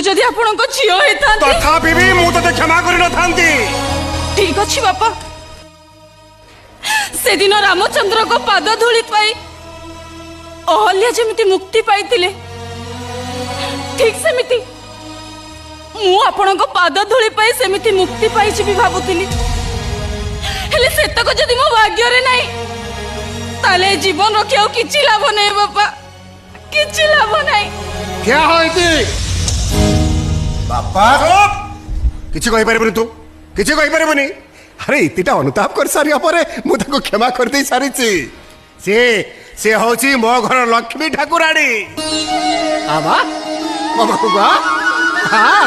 जदि आपण को झियो होता तथापि भी मु तते क्षमा करि न थांती। ठीक अच्छी बापा से दिन रामचंद्र को पाद धूली पाई अहल्या जमिति मुक्ति पाइतिले ठीक सेमिति मु आपण को पाद धूली पाई सेमिति मुक्ति पाई भी भाबुतिली हेले सेतक जदि मो भाग्य रे नाही ताले जीवन रखियो किछि लाभ नै बापा किछि लाभ नाही। क्या होइती बापा किछि कहि परबनी तू किछि कहि परबनी। अरे इतिटा अनुताप कर सारिया परे मु ताको क्षमा कर दे सारी से होची मो घर लक्ष्मी ठाकुराणी आबा मामा को बा हां